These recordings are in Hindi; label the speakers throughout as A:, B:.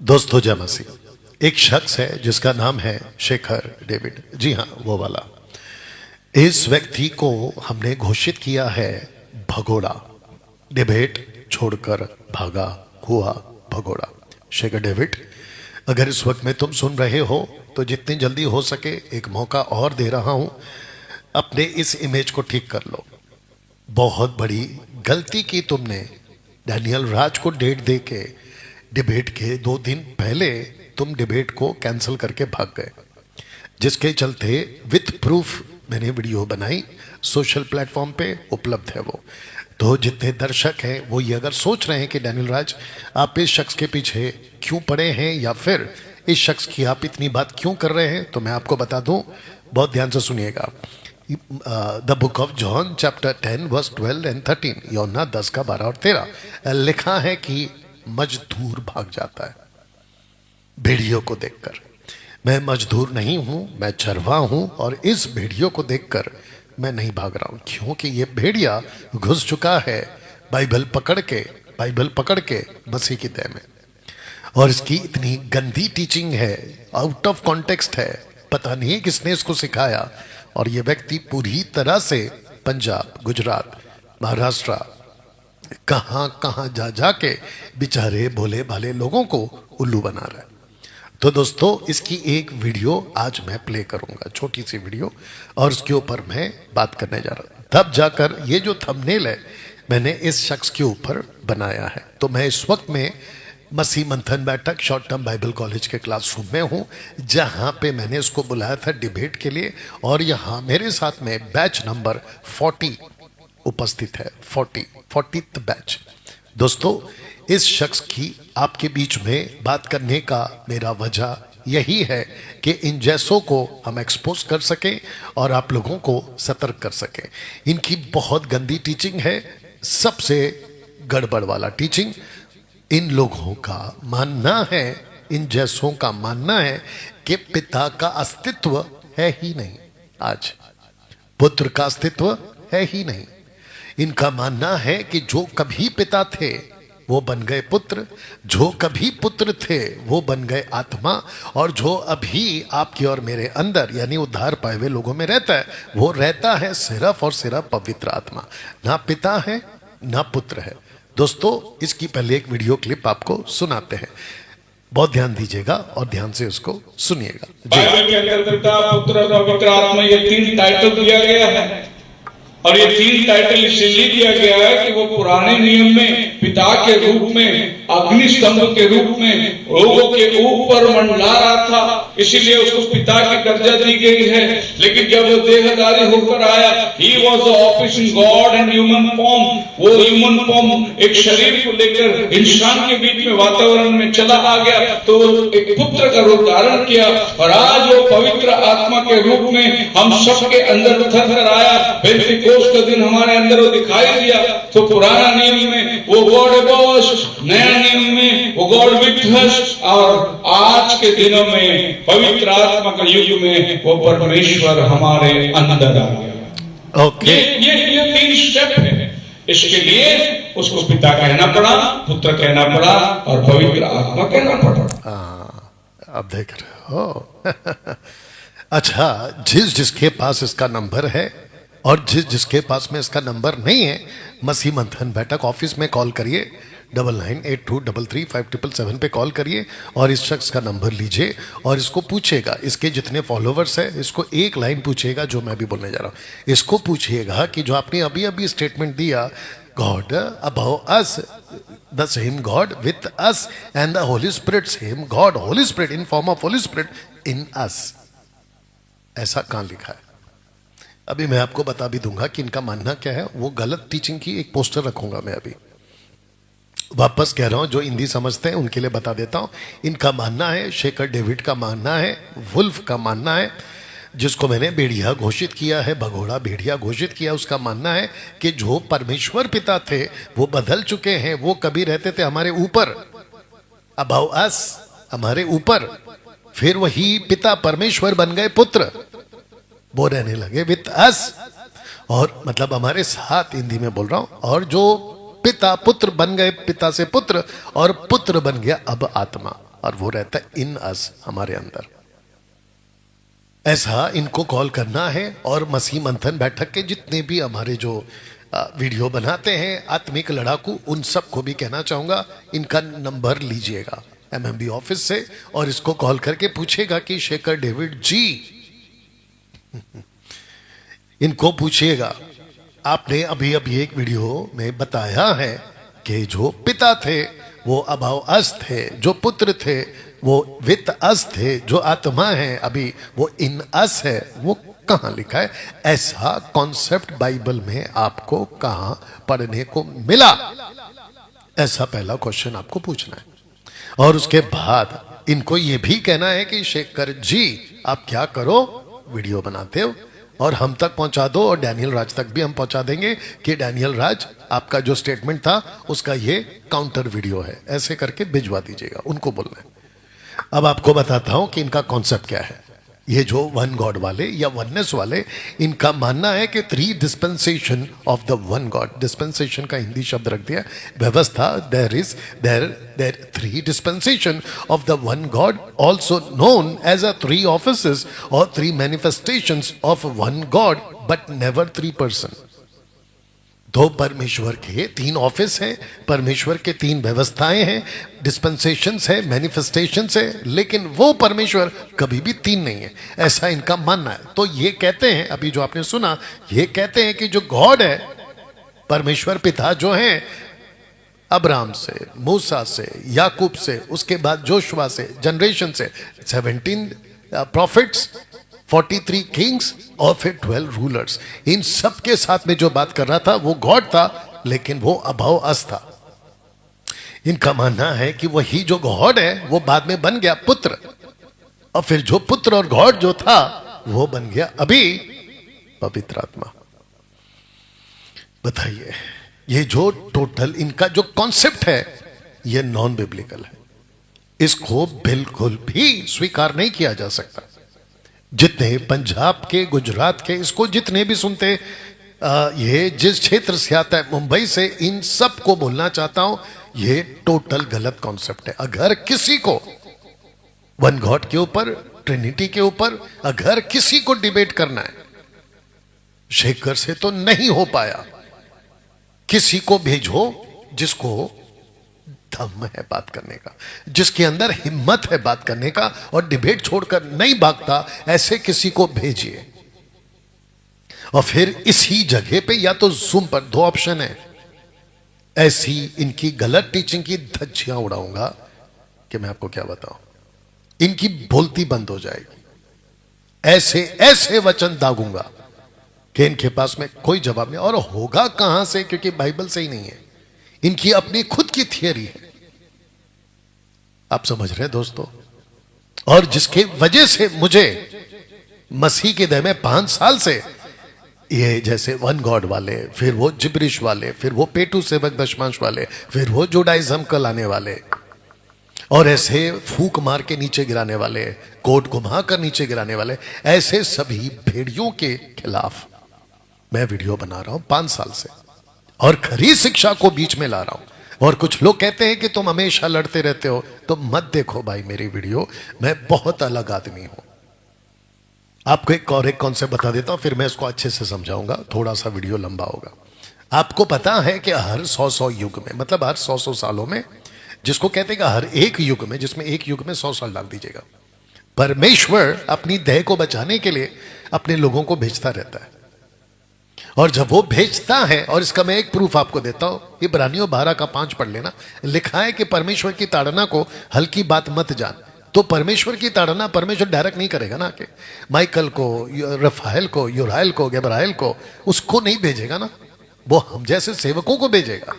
A: दोस्तों जय मसीह। एक शख्स है जिसका नाम है शेखर डेविड। जी हाँ, वो वाला। इस व्यक्ति को हमने घोषित किया है भगोड़ा, डिबेट छोड़कर भागा हुआ भगोड़ा। शेखर डेविड, अगर इस वक्त में तुम सुन रहे हो तो जितनी जल्दी हो सके एक मौका और दे रहा हूं, अपने इस इमेज को ठीक कर लो। बहुत बड़ी गलती की तुमने। डैनियल राज को डेट दे के डिबेट के 2 दिन पहले तुम डिबेट को कैंसिल करके भाग गए, जिसके चलते विथ प्रूफ मैंने वीडियो बनाई, सोशल प्लेटफॉर्म पे उपलब्ध है वो। तो जितने दर्शक हैं वो ये अगर सोच रहे हैं कि डैनियल राज आप इस शख्स के पीछे क्यों पड़े हैं या फिर इस शख्स की आप इतनी बात क्यों कर रहे हैं, तो मैं आपको बता दूं, बहुत ध्यान से सुनिएगा। The book of John chapter 10 verse 12 and 13, Yuhanna 10 का 12 और 13 लिखा है कि मजदूर भाग जाता है भेड़ियों को देखकर। मैं मजदूर नहीं हूं, मैं चरवा हूं, और इस भेड़ियों को देखकर मैं नहीं भाग रहा हूं, क्योंकि ये भेड़िया घुस चुका है बाइबल पकड़ के मसीह की तह में। और इसकी इतनी गंदी टीचिंग है, आउट ऑफ कॉन्टेक्स्ट है, पता नहीं किसने इसको सिखाया। और ये व्यक्ति पूरी तरह से पंजाब, गुजरात, महाराष्ट्र, कहां कहां जा जाके बेचारे भोले भाले लोगों को उल्लू बना रहा है। तो दोस्तों, इसकी एक वीडियो आज मैं प्ले करूंगा, छोटी सी वीडियो, और उसके ऊपर मैं बात करने जा रहा हूं। तब जाकर ये जो थंबनेल है मैंने इस शख्स के ऊपर बनाया है। तो मैं इस वक्त में मसीह मंथन बैठक शॉर्ट टर्म बाइबल कॉलेज के क्लासरूम में हूं, जहां पे मैंने उसको बुलाया था डिबेट के लिए। और यहां मेरे साथ में बैच नंबर 40 उपस्थित है, 40th बैच। दोस्तों, इस शख्स की आपके बीच में बात करने का मेरा वजह यही है कि इन जैसों को हम एक्सपोज कर सकें और आप लोगों को सतर्क कर सकें। इनकी बहुत गंदी टीचिंग है, सबसे गड़बड़ वाला टीचिंग। इन लोगों का मानना है, इन जैसों का मानना है कि पिता का अस्तित्व है ही नहीं, आज पुत्र का अस्तित्व है ही नहीं। इनका मानना है कि जो कभी पिता थे वो बन गए पुत्र, जो कभी पुत्र थे वो बन गए आत्मा, और जो अभी आपके और मेरे अंदर यानी उद्धार पाए हुए लोगों में रहता है वो रहता है सिर्फ और सिर्फ पवित्र आत्मा। ना पिता है ना पुत्र है। दोस्तों, इसकी पहले एक वीडियो क्लिप आपको सुनाते हैं, बहुत ध्यान दीजिएगा और ध्यान से उसको सुनिएगा।
B: बाइबल के अंदर पिता, पुत्र और पवित्र आत्मा, ये 3 टाइटल दिया गया है। और ये 3 टाइटल इसलिए दिया गया है कि वो पुराने नियम में पिता के रूप में, अग्नि स्तंभ के रूप में लोगों के ऊपर मंडला रहा था, इसीलिए उसको पिता की दर्जा दी गई है। लेकिन जब वो देहधारी होकर आया, he was the office in God and human form, वो ह्यूमन फॉर्म एक शरीर को लेकर इंसान के बीच में वातावरण में चला आ गया, तो एक पुत्र का रूप धारण किया। और आज वो पवित्र आत्मा के रूप में हम सबके अंदर उतर कर आया। पेंटिकोस्ट का दिन हमारे अंदर वो दिखाई दिया। तो पुराना नियम में वो गॉड अबव अस, नया नियम में वो गॉड विथ अस, और आज के दिनों में पवित्र आत्मा का युग में वो परमेश्वर हमारे अंदर आ गया।
A: ओके,
B: ये 3 स्टेप है। इसके लिए उसको पिता कहना पड़ा, पुत्र कहना पड़ा और पवित्र आत्मा कहना पड़ा।
A: अब देख रहे हो। अच्छा, जिसके पास इसका नंबर है और जिसके पास में इसका नंबर नहीं है, मसीह मंथन बैठक ऑफिस में कॉल करिए, 9982333577 पे कॉल करिए और इस शख्स का नंबर लीजिए और इसको पूछेगा। इसके जितने फॉलोवर्स हैं, इसको एक लाइन पूछेगा जो मैं भी बोलने जा रहा हूं। इसको पूछिएगा कि जो आपने अभी अभी स्टेटमेंट दिया, God above us, the same God with us and the Holy Spirit, same God Holy Spirit in form of Holy Spirit in us, ऐसा कहां लिखा है? अभी मैं आपको बता भी दूंगा कि इनका मानना क्या है। वो गलत टीचिंग की एक पोस्टर रखूंगा मैं, अभी वापस कह रहा हूं, जो हिंदी समझते हैं उनके लिए बता देता हूं। इनका मानना है, शेखर डेविड का मानना है, वुल्फ का मानना है, जिसको मैंने भेड़िया घोषित किया है, भगोड़ा भेड़िया घोषित किया, उसका मानना है कि जो परमेश्वर पिता थे वो बदल चुके हैं। वो कभी रहते थे हमारे ऊपर, अबव अस, हमारे ऊपर, फिर वही पिता परमेश्वर बन गए पुत्र, वो रहने लगे विथ अस, और मतलब हमारे साथ, हिंदी में बोल रहा हूं। और जो पिता पुत्र बन गए, पिता से पुत्र, और पुत्र बन गया अब आत्मा। और वो रहता है इन अस, हमारे अंदर। ऐसा इनको कॉल करना है। और मसीह मंथन बैठक के जितने भी हमारे जो वीडियो बनाते हैं आत्मिक लड़ाकू, उन सबको भी कहना चाहूंगा, इनका नंबर लीजिएगा एमएमबी ऑफिस से और इसको कॉल करके पूछेगा कि शेखर डेविड जी, इनको पूछिएगा आपने अभी अभी एक वीडियो में बताया है कि जो पिता थे वो अभाव अस थे, जो पुत्र थे वो वित्त अस थे, जो आत्मा है अभी वो इन अस है, वो कहां लिखा है? ऐसा कॉन्सेप्ट बाइबल में आपको कहां पढ़ने को मिला? ऐसा पहला क्वेश्चन आपको पूछना है। और उसके बाद इनको ये भी कहना है कि शेखर जी आप क्या करो, वीडियो बनाते हो और हम तक पहुंचा दो, और डैनियल राज तक भी हम पहुंचा देंगे कि डैनियल राज आपका जो स्टेटमेंट था उसका ये काउंटर वीडियो है, ऐसे करके भिजवा दीजिएगा, उनको बोलना है। अब आपको बताता हूं कि इनका कॉन्सेप्ट क्या है। ये जो वन गॉड वाले या वननेस वाले, इनका मानना है कि 3 dispensation of the one God. Dispensation का हिंदी शब्द रख दिया, व्यवस्था। There 3 dispensation of the one God, also known as a 3 offices और 3 manifestations of one God, but never 3 person. 2 परमेश्वर के 3 ऑफिस हैं, परमेश्वर के 3 व्यवस्थाएं हैं, डिस्पेंसेशंस है, मैनिफेस्टेशंस है, लेकिन वो परमेश्वर कभी भी 3 नहीं है, ऐसा इनका मानना है। तो ये कहते हैं, अभी जो आपने सुना, ये कहते हैं कि जो गॉड है, परमेश्वर पिता जो हैं, अब्राहम से, मूसा से, याकूब से, उसके बाद जोशुआ से, जनरेशन से 17 प्रॉफिट्स, 43 किंग्स और फिर 12 रूलर्स, इन सब के साथ में जो बात कर रहा था वो गॉड था, लेकिन वो अभाव अस था। इनका मानना है कि वही जो गॉड है वो बाद में बन गया पुत्र, और फिर जो पुत्र और गॉड जो था वो बन गया अभी पवित्र आत्मा। बताइए, ये जो टोटल इनका जो कॉन्सेप्ट है ये नॉन बिब्लिकल है, इसको बिल्कुल भी स्वीकार नहीं किया जा सकता। जितने पंजाब के, गुजरात के, इसको जितने भी सुनते, ये जिस क्षेत्र से आता है, मुंबई से, इन सब को बोलना चाहता हूं ये टोटल गलत कॉन्सेप्ट है। अगर किसी को वन गॉड के ऊपर, ट्रिनिटी के ऊपर अगर किसी को डिबेट करना है, शेखर से तो नहीं हो पाया, किसी को भेजो जिसको दम है बात करने का, जिसके अंदर हिम्मत है बात करने का और डिबेट छोड़कर नहीं भागता, ऐसे किसी को भेजिए। और फिर इसी जगह पे या तो जूम पर 2 ऑप्शन है, ऐसी इनकी गलत टीचिंग की धज्जियां उड़ाऊंगा कि मैं आपको क्या बताऊं, इनकी बोलती बंद हो जाएगी। ऐसे ऐसे वचन दागूंगा कि इनके पास में कोई जवाब नहीं। और होगा कहां से, क्योंकि बाइबल से ही नहीं है, इनकी अपनी खुद की थियरी है। आप समझ रहे हैं दोस्तों? और जिसके वजह से मुझे मसीह के दह में 5 साल से ये जैसे वन गॉड वाले, फिर वो जिब्रिश वाले, फिर वो पेटू सेवक दशमांश वाले, फिर वो जुडाइज्म को लाने वाले, और ऐसे फूक मार के नीचे गिराने वाले, कोट घुमा कर नीचे गिराने वाले, ऐसे सभी भेड़ियों के खिलाफ मैं वीडियो बना रहा हूं 5 साल से, और खरी शिक्षा को बीच में ला रहा हूं। और कुछ लोग कहते हैं कि तुम हमेशा लड़ते रहते हो, तो मत देखो भाई मेरी वीडियो, मैं बहुत अलग आदमी हूं। आपको एक और एक कॉन्सेप्ट बता देता हूं, फिर मैं इसको अच्छे से समझाऊंगा, थोड़ा सा वीडियो लंबा होगा। आपको पता है कि हर 100 युग में, मतलब हर 100 सालों में, जिसको कहते हैं कि हर एक युग में, जिसमें एक युग में 100 साल डाल दीजिएगा, परमेश्वर अपनी देह को बचाने के लिए अपने लोगों को भेजता रहता है। और जब वो भेजता है, और इसका मैं एक प्रूफ आपको देता हूं, इब्रानियों 12:5 पढ़ लेना, लिखा है कि परमेश्वर की ताड़ना को हल्की बात मत जान। तो परमेश्वर की ताड़ना परमेश्वर डायरेक्ट नहीं करेगा ना, कि माइकल को, रफाएल को, यूराइल को, गब्राएल को, उसको नहीं भेजेगा ना, वो हम जैसे सेवकों को भेजेगा।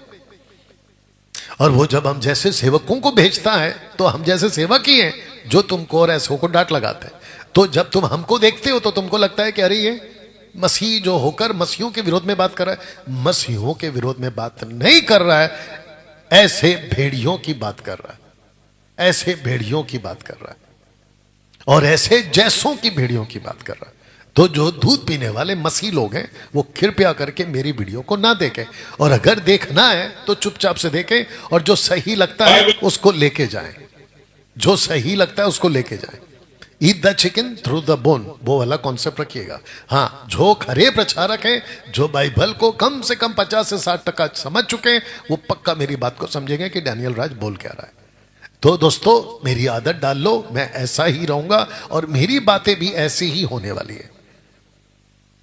A: और वो जब हम जैसे सेवकों को भेजता है तो हम जैसे सेवक ही हैं जो तुमको और ऐसों को डांट लगाते हैं। तो जब तुम हमको देखते हो तो तुमको लगता है कि अरे ये मसीह जो होकर मसीहों के विरोध में बात कर रहा है। मसीहों के विरोध में बात नहीं कर रहा है, ऐसे भेड़ियों की बात कर रहा है, ऐसे भेड़ियों की बात कर रहा है, और ऐसे जैसों की भेड़ियों की बात कर रहा है। तो जो दूध पीने वाले मसीह लोग हैं वो कृपया करके मेरी वीडियो को ना देखें, और अगर देखना है तो चुपचाप से देखें, और जो सही लगता है उसको लेके जाएं। जो सही लगता है उसको लेके जाए। Eat the chicken through the bone, वो वाला कॉन्सेप्ट रखिएगा। हाँ, जो खरे प्रचारक हैं, जो बाइबल को कम से कम 50 से 60% समझ चुके हैं, वो पक्का मेरी बात को समझेंगे कि डैनियल राज बोल क्या रहा है। तो दोस्तों, मेरी आदत डाल लो, मैं ऐसा ही रहूंगा और मेरी बातें भी ऐसी ही होने वाली है।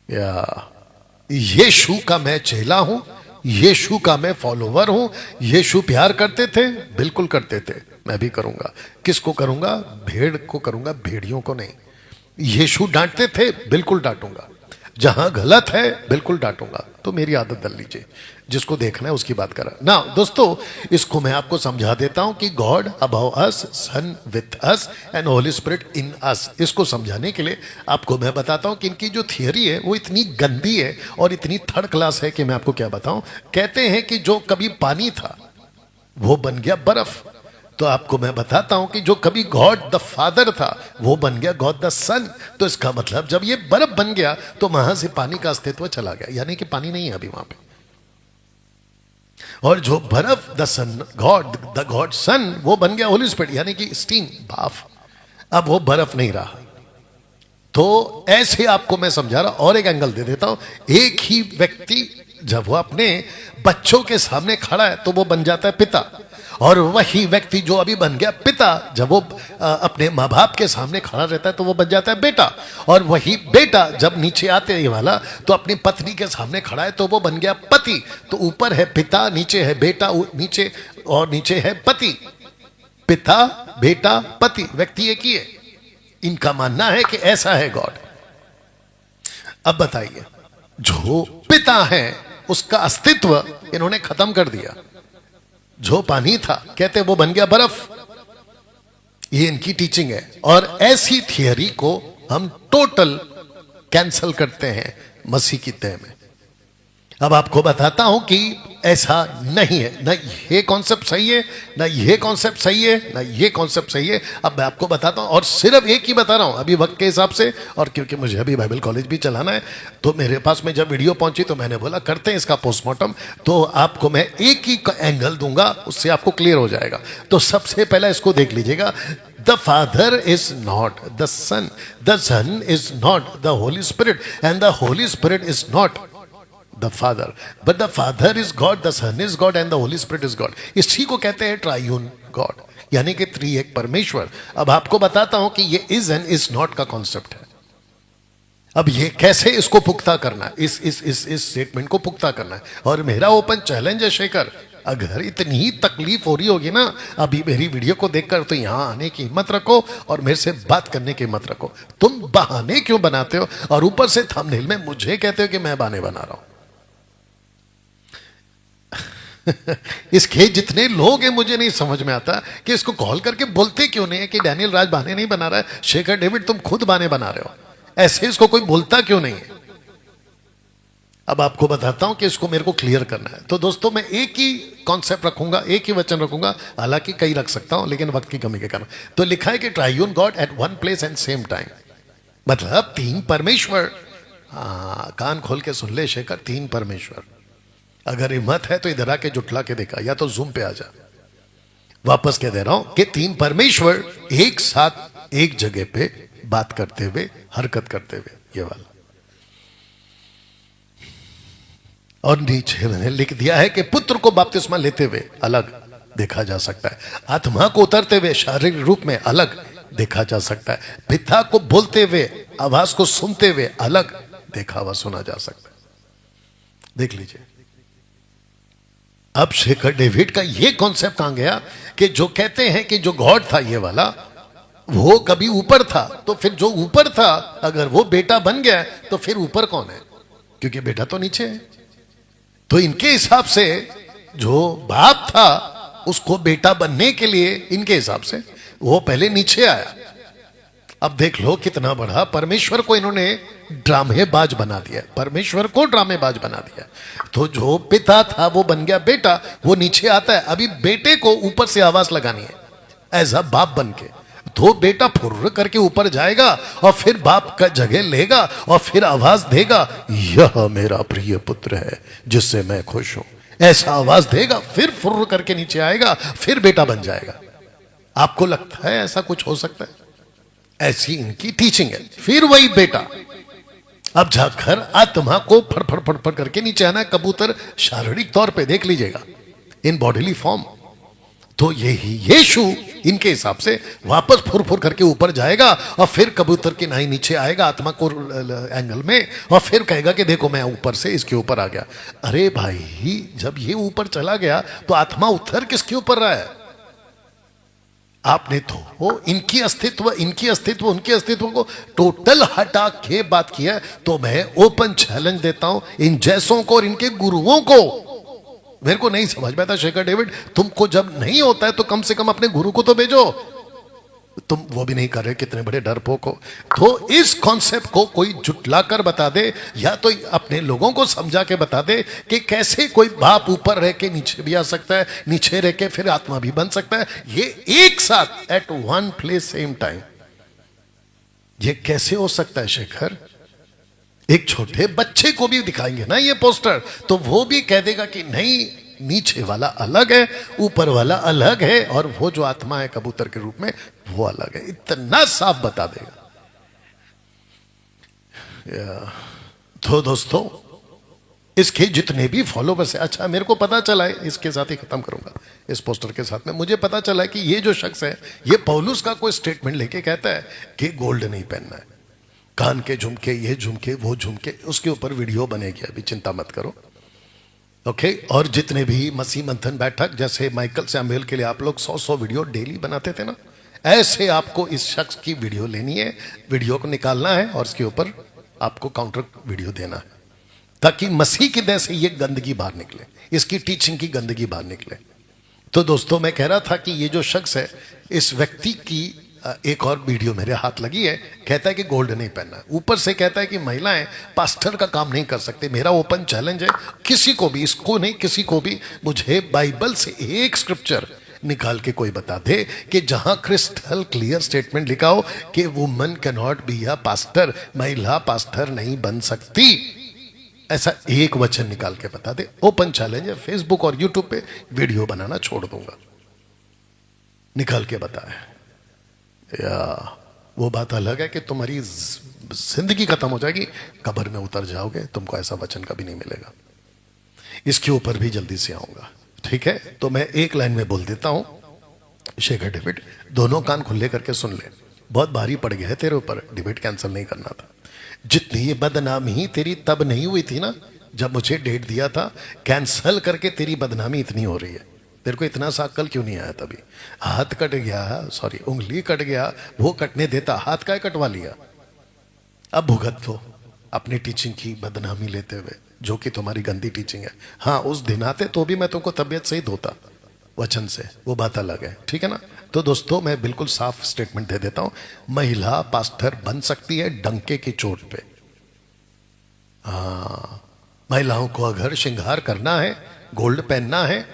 A: या यीशु का मैं चेला हूं, यीशु का मैं फॉलोवर हूं। यीशु प्यार करते थे, बिल्कुल करते थे, मैं भी करूंगा। किसको करूंगा? भेड़ को करूंगा, भेड़ियों को नहीं। यीशु डांटते थे, बिल्कुल डांटूंगा। जहां गलत है बिल्कुल डांटूंगा। तो मेरी आदत डाल लीजिए, जिसको देखना है उसकी बात करा ना। दोस्तों, इसको मैं आपको समझा देता हूं कि God above us, son with us and Holy Spirit in us. इसको समझाने के लिए आपको मैं बताता हूं कि इनकी जो थियरी है वो इतनी गंदी है और इतनी थर्ड क्लास है कि मैं आपको क्या बताऊं। कहते हैं कि जो कभी पानी था वो बन गया बर्फ। तो आपको मैं बताता हूं कि जो कभी गॉड द फादर था वो बन गया गॉड द सन। तो इसका मतलब जब ये बर्फ बन गया तो वहां से पानी का अस्तित्व चला गया, यानी कि पानी नहीं है अभी वहां पे। और जो बर्फ द सन गॉड सन, वो बन गया होली स्पिरिट, यानी कि स्टीम, भाप। अब वो बर्फ नहीं रहा। तो ऐसे आपको मैं समझा रहा। और एक एंगल दे देता हूं। एक ही व्यक्ति जब वो अपने बच्चों के सामने खड़ा है तो वो बन जाता है पिता, और वही व्यक्ति जो अभी बन गया पिता, जब वो अपने माँ बाप के सामने खड़ा रहता है तो वो बन जाता है बेटा, और वही बेटा जब नीचे आते ही वाला तो अपनी पत्नी के सामने खड़ा है तो वो बन गया पति। तो ऊपर है पिता, नीचे है बेटा, नीचे और नीचे है पति। पिता, बेटा, पति, व्यक्ति एक ही है। इनका मानना है कि ऐसा है गॉड। अब बताइए, जो पिता है उसका अस्तित्व इन्होंने खत्म कर दिया। जो पानी था कहते वो बन गया बर्फ। ये इनकी टीचिंग है, और ऐसी थियरी को हम टोटल कैंसल करते हैं मसीह की तय में। अब आपको बताता हूं कि ऐसा नहीं है। ना ये कॉन्सेप्ट सही है, ना ये कॉन्सेप्ट सही है, ना ये कॉन्सेप्ट सही है। अब मैं आपको बताता हूं, और सिर्फ एक ही बता रहा हूं अभी वक्त के हिसाब से, और क्योंकि मुझे अभी बाइबल कॉलेज भी चलाना है। तो मेरे पास में जब वीडियो पहुंची तो मैंने बोला करते हैं इसका पोस्टमार्टम। तो आपको मैं एक ही एंगल दूंगा, उससे आपको क्लियर हो जाएगा। तो सबसे पहला इसको देख लीजिएगा। The Father is not the Son, the Son is not the Holy Spirit, and the Holy Spirit is not the Father, but the Father is God, the Son is God, and the Holy Spirit is God. इसी को कहते हैं ट्रायून गॉड, यानी कि त्रिएक परमेश्वर। अब आपको बताता हूं कि ये इज एंड इज नॉट का कॉन्सेप्ट है। अब ये कैसे इसको पुख्ता करना है, इस स्टेटमेंट को पुख्ता करना है। और मेरा ओपन चैलेंज है शेखर, अगर इतनी तकलीफ हो रही होगी ना अभी मेरी वीडियो को देखकर, तो यहां आने की हिम्मत रखो और मेरे से बात करने की हिम्मत रखो। तुम बहाने क्यों बनाते हो, और ऊपर से थंबनेल में मुझे कहते हो कि मैं बहाने बना रहा हूं। इसके जितने लोग हैं मुझे नहीं समझ में आता कि इसको कॉल करके बोलते क्यों नहीं है कि डैनियल राज बहाने नहीं बना रहा है, शेखर डेविड तुम खुद बहाने बना रहे हो। ऐसे इसको कोई बोलता क्यों नहीं है। अब आपको बताता हूं कि इसको मेरे को क्लियर करना है। तो दोस्तों, मैं एक ही कॉन्सेप्ट रखूंगा, एक ही वचन रखूंगा, हालांकि कई रख सकता हूं लेकिन वक्त की कमी के कारण। तो लिखा है कि triune God at one place and same time, मतलब तीन परमेश्वर। कान खोल के सुन ले शेखर, तीन परमेश्वर। अगर हिम्मत है तो इधर आके जुटला के देखा, या तो जूम पे आ जा। वापस कह दे रहा हूं कि तीन परमेश्वर एक साथ एक जगह पे बात करते हुए, हरकत करते हुए, ये वाला। और नीचे मैंने लिख दिया है कि पुत्र को बपतिस्मा लेते हुए अलग देखा जा सकता है, आत्मा को उतरते हुए शारीरिक रूप में अलग देखा जा सकता है, पिता को बोलते हुए, आवाज को सुनते हुए अलग देखा हुआ सुना जा सकता है। देख लीजिए। अब शेखर डेविड का ये कॉन्सेप्ट कहां गया कि जो कहते हैं कि जो गॉड था ये वाला, वो कभी ऊपर था, तो फिर जो ऊपर था अगर वो बेटा बन गया तो फिर ऊपर कौन है, क्योंकि बेटा तो नीचे है। तो इनके हिसाब से जो बाप था उसको बेटा बनने के लिए इनके हिसाब से वो पहले नीचे आया। अब देख लो कितना बड़ा परमेश्वर को इन्होंने ड्रामेबाज बना दिया, परमेश्वर को ड्रामेबाज बना दिया। तो जो पिता था वो बन गया बेटा, वो नीचे आता है। अभी बेटे को ऊपर से आवाज लगानी है एज अ बाप बन के, तो बेटा फुर्र करके ऊपर जाएगा और फिर बाप का जगह लेगा और फिर आवाज देगा, यह मेरा प्रिय पुत्र है जिससे मैं खुश हूं। ऐसा आवाज देगा, फिर फुर्र करके नीचे आएगा, फिर बेटा बन जाएगा। आपको लगता है ऐसा कुछ हो सकता है? ऐसी इनकी टीचिंग है। फिर वही बेटा, अब जाकर आत्मा को फड़ फड़ फड़ करके नीचे आना है। कबूतर शारीरिक तौर पे देख लीजिएगा, इन बॉडीली फॉर्म। तो यही यीशु इनके हिसाब से वापस फुर फुर करके ऊपर जाएगा और फिर कबूतर की नाई नीचे आएगा आत्मा को एंगल में, और फिर कहेगा कि देखो मैं ऊपर से इसके ऊपर आ गया। अरे भाई, जब ये ऊपर चला गया तो आत्मा उतर किसके ऊपर रहा है? आपने तो इनकी अस्तित्व उनके अस्तित्व को टोटल हटा के बात किया है। तो मैं ओपन चैलेंज देता हूं इन जैसों को और इनके गुरुओं को। मेरे को नहीं समझ में आता शेखर डेविड, तुमको जब नहीं होता है तो कम से कम अपने गुरु को तो भेजो। तुम वो भी नहीं कर रहे, कितने बड़े डरपोक हो। तो इस कॉन्सेप्ट को कोई जुटला कर बता दे, या तो अपने लोगों को समझा के बता दे कि कैसे कोई बाप ऊपर रह के नीचे भी आ सकता है, नीचे रह के फिर आत्मा भी बन सकता है, ये एक साथ at one place same time. ये कैसे हो सकता है शेखर? एक छोटे बच्चे को भी दिखाएंगे ना ये पोस्टर, तो वो भी कह देगा कि नहीं, नीचे वाला अलग है, ऊपर वाला अलग है, और वो जो आत्मा है कबूतर के रूप में वो अलग है। इतना साफ बता देगा। तो दोस्तों, इसके जितने भी फॉलोवर्स है, अच्छा मेरे को पता चला है, इसके साथ ही खत्म करूंगा, इस पोस्टर के साथ में मुझे पता चला है कि ये जो शख्स है ये पौलुस का कोई स्टेटमेंट लेके कहता है कि गोल्ड नहीं पहनना है, कान के झुमके, ये झुमके, वो झुमके, उसके ऊपर वीडियो बनेगी, अभी चिंता मत करो। ओके। और जितने भी मसीह मंथन बैठक, जैसे माइकल सैमुएल के लिए आप लोग 100 वीडियो डेली बनाते थे ना, ऐसे आपको इस शख्स की वीडियो लेनी है, वीडियो को निकालना है और उसके ऊपर आपको काउंटर वीडियो देना है, ताकि मसीह की देह से ये गंदगी बाहर निकले, इसकी टीचिंग की गंदगी बाहर निकले। तो दोस्तों, मैं कह रहा था कि ये जो शख्स है, इस व्यक्ति की एक और वीडियो मेरे हाथ लगी है, कहता है कि गोल्ड नहीं पहनना, ऊपर से कहता है कि महिलाएं पास्टर का काम नहीं कर सकते। मेरा ओपन चैलेंज है, किसी को भी, इसको नहीं, किसी को भी, मुझे बाइबल से एक स्क्रिप्चर निकाल के कोई बता दे कि जहां क्रिस्टल क्लियर स्टेटमेंट लिखा हो कि woman can not be a pastor, महिला पास्टर नहीं बन सकती। ऐसा एक वचन निकाल के बता दे। ओपन चैलेंज है, फेसबुक और यूट्यूब पे वीडियो बनाना छोड़ दूंगा, निकाल के बताए। या वो बात अलग है कि तुम्हारी जिंदगी खत्म हो जाएगी, कब्र में उतर जाओगे, तुमको ऐसा वचन कभी नहीं मिलेगा। इसके ऊपर भी जल्दी से आऊंगा, ठीक है? तो मैं एक लाइन में बोल देता हूं, शेखर डेविड, दोनों कान खुले करके सुन ले, बहुत भारी पड़ गया है तेरे ऊपर, डिबेट कैंसिल नहीं करना था। जितनी ये बदनामी तेरी तब नहीं हुई थी ना, जब मुझे डेट दिया था, कैंसिल करके तेरी बदनामी इतनी हो रही है। तेरे को इतना सा अक्ल क्यों नहीं आया तभी? हाथ कट गया, सॉरी उंगली कट गया, वो कटने देता, हाथ का कटवा लिया। अब भुगत दो अपनी टीचिंग की बदनामी लेते हुए, जो कि तुम्हारी गंदी टीचिंग है। हाँ, उस दिन आते तो भी मैं तुमको तबीयत सही धोता वचन से, वो बात अलग है, ठीक है ना? तो दोस्तों, मैं बिल्कुल साफ स्टेटमेंट दे देता हूं, महिला पास्टर बन सकती है डंके की चोट पे। हाँ, महिलाओं को अगर श्रृंगार करना है, गोल्ड पहनना है,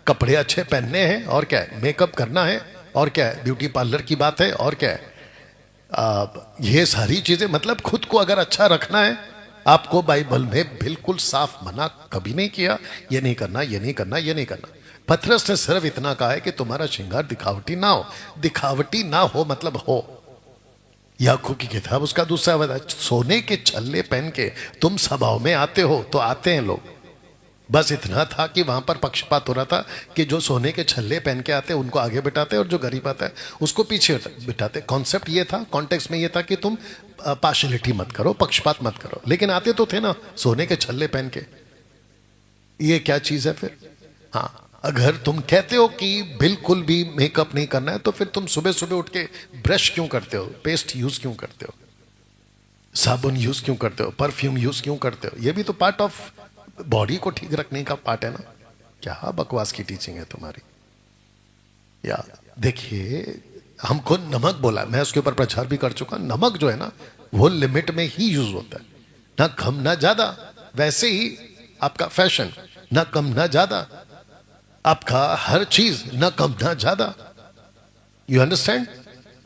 A: कपड़े अच्छे पहनने हैं, और क्या है, मेकअप करना है, और क्या है, ब्यूटी पार्लर की बात है, और क्या है, ये सारी चीजें, मतलब खुद को अगर अच्छा रखना है, आपको बाइबल में बिल्कुल साफ मना कभी नहीं किया, ये नहीं करना, ये नहीं करना, ये नहीं करना। पतरस ने सिर्फ इतना कहा है कि तुम्हारा श्रृंगार दिखावटी ना हो। दिखावटी ना हो मतलब हो। याकूब की किताब उसका दूसरा वचन, सोने के छल्ले पहन के तुम सभाओं में आते हो, तो आते हैं लोग, बस इतना था कि वहां पर पक्षपात हो रहा था कि जो सोने के छल्ले पहन के आते उनको आगे बिठाते और जो गरीब आता है उसको पीछे बिठाते। कॉन्सेप्ट ये था, कॉन्टेक्स्ट में ये था कि तुम पार्शियलिटी मत करो, पक्षपात मत करो, लेकिन आते तो थे ना सोने के छल्ले पहन के। ये क्या चीज है फिर? हाँ, अगर तुम कहते हो कि बिल्कुल भी मेकअप नहीं करना है, तो फिर तुम सुबह सुबह उठ के ब्रश क्यों करते हो, पेस्ट यूज क्यों करते हो, साबुन यूज क्यों करते हो, परफ्यूम यूज क्यों करते हो? ये भी तो पार्ट ऑफ बॉडी को ठीक रखने का पार्ट है ना। क्या बकवास की टीचिंग है तुम्हारी। या देखिए, हमको नमक बोला, मैं उसके ऊपर प्रचार भी कर चुका। नमक जो है ना, वो लिमिट में ही यूज होता है, ना कम ना ज्यादा। वैसे ही आपका फैशन, ना कम ना ज्यादा, आपका हर चीज ना कम ना ज्यादा। You understand?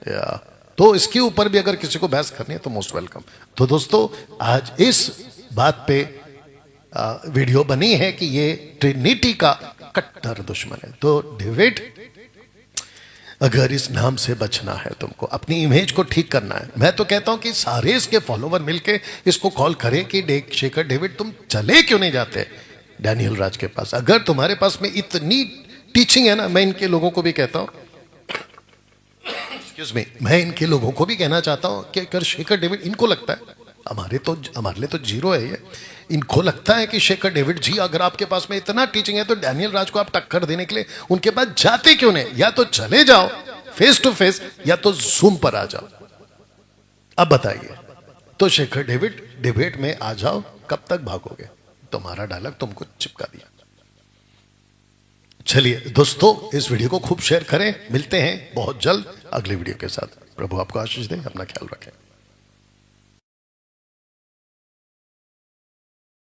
A: या तो इसके ऊपर भी अगर किसी को बहस करनी है तो मोस्ट वेलकम। तो दोस्तों, आज इस बात पे वीडियो बनी है कि ये ट्रिनिटी का कट्टर दुश्मन है। तो डेविड, अगर इस नाम से बचना है तुमको, अपनी इमेज को ठीक करना है, मैं तो कहता हूं कि सारे इसके फॉलोवर मिलके इसको कॉल करें कि शेखर डेविड तुम चले क्यों नहीं जाते डैनियल राज के पास। अगर तुम्हारे पास में इतनी टीचिंग है ना, मैं इनके लोगों को भी कहता हूं, एक्सक्यूज मी, मैं इनके लोगों को भी कहना चाहता हूं कि अगर शेखर डेविड, इनको लगता है हमारे लिए तो जीरो है ये, इनको लगता है कि शेखर डेविड जी अगर आपके पास में इतना टीचिंग है तो डैनियल राज को आप टक्कर देने के लिए उनके पास जाते क्यों नहीं? या तो चले जाओ फेस टू फेस, या तो जूम पर आ जाओ। अब बताइए, तो शेखर डेविड डिबेट में आ जाओ, कब तक भागोगे? तुम्हारा डायलॉग तुमको चिपका दिया। चलिए दोस्तों, इस वीडियो को खूब शेयर करें। मिलते हैं बहुत जल्द अगले वीडियो के साथ। प्रभु आपको आशीष दे, अपना ख्याल रखें।